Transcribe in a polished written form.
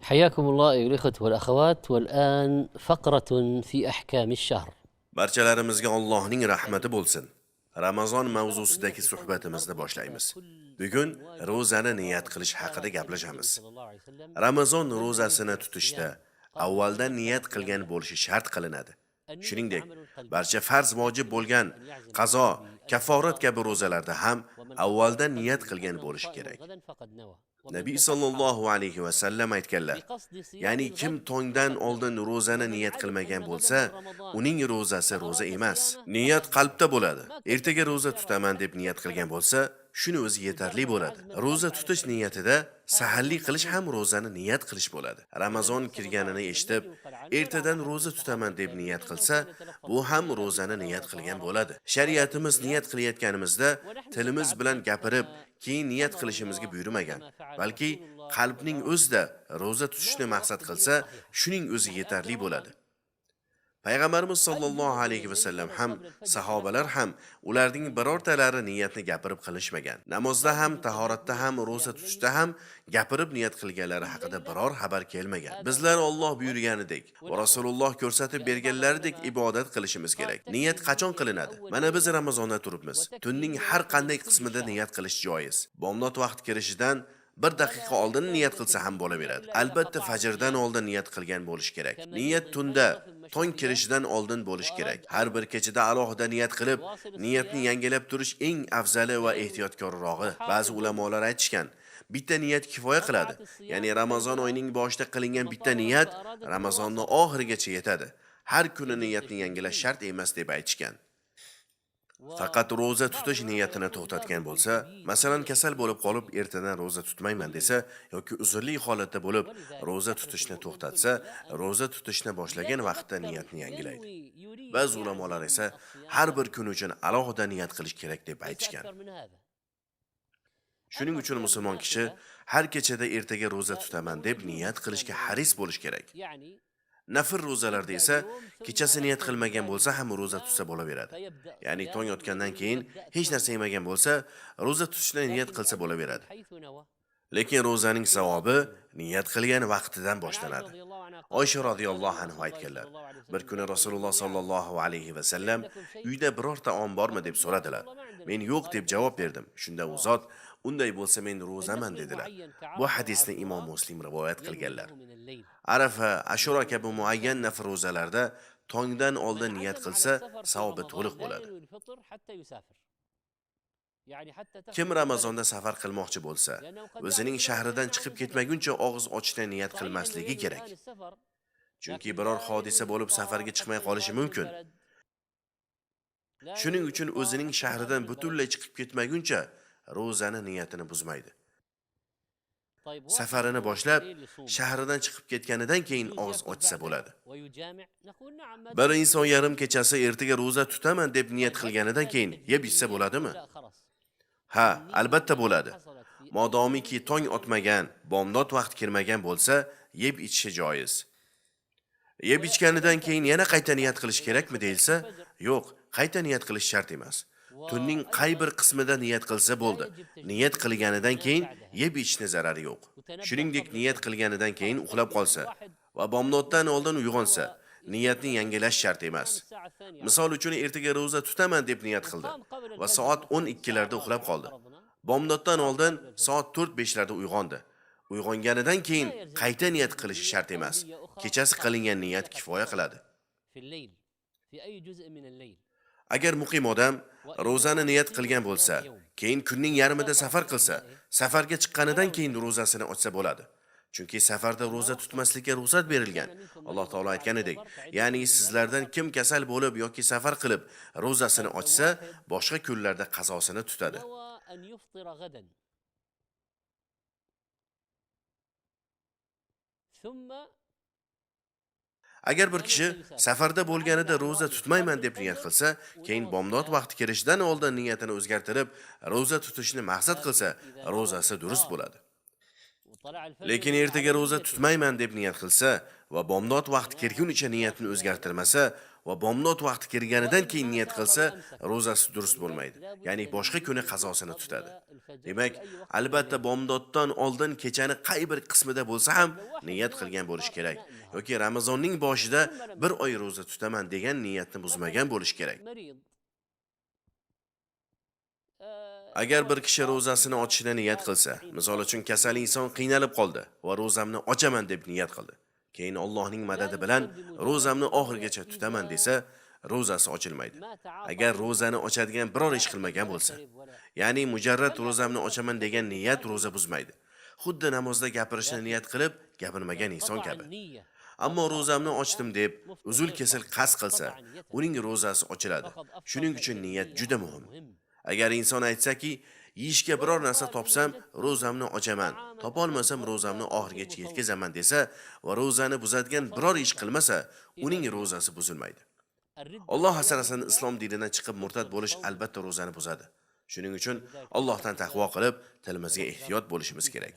حياكم الله أيها الإخوة والأخوات، والآن فقرة في أحكام الشهر. Barchalarimizga Allohning rahmati bo'lsin. Ramazon mavzusidagi suhbatimizni boshlaymiz. Bugun ro'zani niyat qilish haqida gaplashamiz. Ramazon ro'zasini tutishda avvaldan niyat qilgan bo'lishi shart qilinadi. Shuningdek, barcha farz vojib bo'lgan qazo, kaforat kabi ro'zalarda ham avvaldan niyat qilgan bo'lishi kerak. Nabiy sallallohu alayhi va sallam aytganlar: ya'ni kim tongdan oldin ro'zani niyat qilmagan bo'lsa, uning ro'zasi ro'za emas. Niyat qalbda bo'ladi. Ertaga ro'za tutaman deb niyat qilgan bo'lsa, shuni o'zi yetarli bo'ladi. Ro'za tutish niyatida saharlik qilish ham ro'zani niyat qilish bo'ladi. Ramazon kirganini eshitib, ertadan ro'za tutaman deb niyat qilsa, bu ham ro'zani niyat qilgan bo'ladi. Shariatimiz niyat qilayotganimizda tilimiz bilan gapirib, keyin niyat qilishimizga buyurmagan, balki qalbning o'zida ro'za tutishni maqsad qilsa, shuning o'zi yetarli bo'ladi. Payg'ambarimiz sollallohu alayhi va sallam ham, sahobalar ham ularning birortalari niyatni gapirib qilishmagan. Namozda ham, tahoratda ham, ro'za tutishda ham gapirib niyat qilganlari haqida biror xabar kelmagan. Bizlar Alloh buyurganidek va Rasululloh ko'rsatib berganlaridek ibodat qilishimiz kerak. Niyat qachon qilinadi? Mana biz Ramazonda turibmiz. Tunning har qanday qismida niyat qilish joiz. Bomdod vaqt kirishidan 1 daqiqa oldin niyat qilsa ham bo'laveradi. Albatta fajrdan oldin niyat qilgan bo'lish kerak. Niyat tunda tong kirishidan oldin bo'lish kerak. Har bir kechada alohida niyat qilib, niyatni yangilab turish eng afzali va ehtiyotkorrog'i. Ba'zi ulamolar aytishgan, bitta niyat kifoya qiladi. Ya'ni Ramazon oyining boshida qilingan bitta niyat Ramazonning oxirigacha yetadi. Har kuni niyatni yangilash shart emas deb aytishgan. Faqat ro'za tutish niyatini to'xtatgan bo'lsa, masalan kasal bo'lib qolib ertadan ro'za tutmayman desa yoki uzrli holatda bo'lib ro'za tutishni to'xtatsa, ro'za tutishni boshlagan vaqtda niyatni yangilaydi. Ba'zi ulamolar esa har bir kun uchun alohida niyat qilish kerak deb aytishgan. Shuning uchun musulmon kishi har kechada ertaga ro'za tutaman deb niyat qilishga haris bo'lish kerak. Nafr ro'zalarda esa kechasi niyat qilmagan bo'lsa ham ro'za tutsa bo'laveradi. Ya'ni tong otgandan keyin hech narsa yemagan bo'lsa, ro'za tutishni niyat qilsa bo'laveradi. Lekin ro'zaning savobi niyat qilgan vaqtidan boshlanadi. Oysha radhiyallohu anha aytganlar: bir kuni Rasululloh sallallohu alayhi va sallam uyda birorta taom bormi deb so'radilar. Men yo'q deb javob berdim. Shunda u zot: unday bo'lsa men ro'zaman dedilar. Bu hadisni Imom Muslim rivoyat qilganlar. Arafa, Ashura kabi muayyan nafr ro'zalarda tongdan oldin niyat qilsa, savobi to'liq bo'ladi. Kim Ramazonda safar qilmoqchi bo'lsa, o'zining shahridan chiqib ketmaguncha og'iz ochishdan niyat qilmasligi kerak. Chunki biror hodisa bo'lib safarga chiqmay qolishi mumkin. Shuning uchun o'zining shahridan butunlay chiqib ketmaguncha ro'zani niyatini buzmaydi. Safarini boshlab, shahridan chiqib ketganidan keyin og'iz ochsa bo'ladi. Bir inson yarim kechasi ertaga ro'za tutaman deb niyat qilganidan keyin yeb ichsa bo'ladimi? Ha, albatta bo'ladi. Modomiki tong otmagan, bomdod vaqt kirmagan bo'lsa, yeb ichishi joiz. Yeb ichganidan keyin yana qayta niyat qilish kerakmi deyilsa, yo'q, qayta niyat qilish shart emas. Tunning qay bir qismida niyat qilsa bo'ldi. Niyat qilganidan keyin yeb ichishning zarari yo'q. Shuningdek, niyat qilganidan keyin uxlab qolsa va bomdoddan oldin uyg'onsa, niyatni yangilash shart emas. Misol uchun ertaga ro'za tutaman deb niyat qildi va soat 12 larda uxlab qoldi. Bomdoddan oldin soat 4-5 larda uyg'ondi. Uyg'onganidan keyin qayta niyat qilishi shart emas. Kechasi qilingan niyat kifoya qiladi. Agar muqim odam ro'zani niyat qilgan bo'lsa, keyin kunning yarmida safar qilsa, safarga chiqqanidan keyin ro'zasini ochsa bo'ladi. Chunki safarda ro'za tutmaslikka ruxsat berilgan. Alloh taolo aytganidek, ya'ni sizlardan kim kasal bo'lib yoki safar qilib ro'zasini ochsa, boshqa kunlarda qazosini tutadi. Agar bir kishi safarda bo'lganida ro'za tutmayman deb niyat qilsa, keyin bomdod vaqti kirishidan oldin niyatini o'zgartirib, ro'za tutishni maqsad qilsa, ro'zasi durust bo'ladi. Lekin ertaga roza tutmayman deb niyat qilsa va bomdod vaqti kelgunicha niyatini o'zgartirmasa va bomdod vaqti kelganidan keyin niyat qilsa, rozasi durust bo'lmaydi. Ya'ni boshqa kuni qazosini tutadi. Demak, albatta bomdoddan oldin kechani qay bir qismida bo'lsa ham niyat qilgan bo'lish kerak. Yoki Ramazonning boshida bir oy roza tutaman degan niyatni buzmagan bo'lish kerak. Agar bir kishi rozasini ochishni niyat qilsa, misol uchun kasal inson qiynalib qoldi va rozamni ochaman deb niyat qildi. Keyin Allohning madadi bilan rozamni oxirigacha tutaman desa, rozasi ochilmaydi. Agar rozani ochadigan biror ish qilmagan bo'lsa, ya'ni mujarrad rozamni ochaman degan niyat roza buzmaydi. Xuddi namozda gapirishni niyat qilib, gapirmagan inson kabi. Ammo rozamni ochdim deb uzul kesil qasd qilsa, uning rozasi ochiladi. Shuning uchun niyat juda muhim. Agar inson aytsaki, yeyishga biror narsa topsam, rozamni ochaman, topolmasam rozamni oxirigacha yetkazaman desa va rozani buzadigan biror ish qilmasa, uning rozasi buzilmaydi. Alloh asrasin, islom dinidan chiqib murtad bo'lish albatta rozani buzadi. Shuning uchun Allohdan taqvo qilib, tilimizga ehtiyot bo'lishimiz kerak.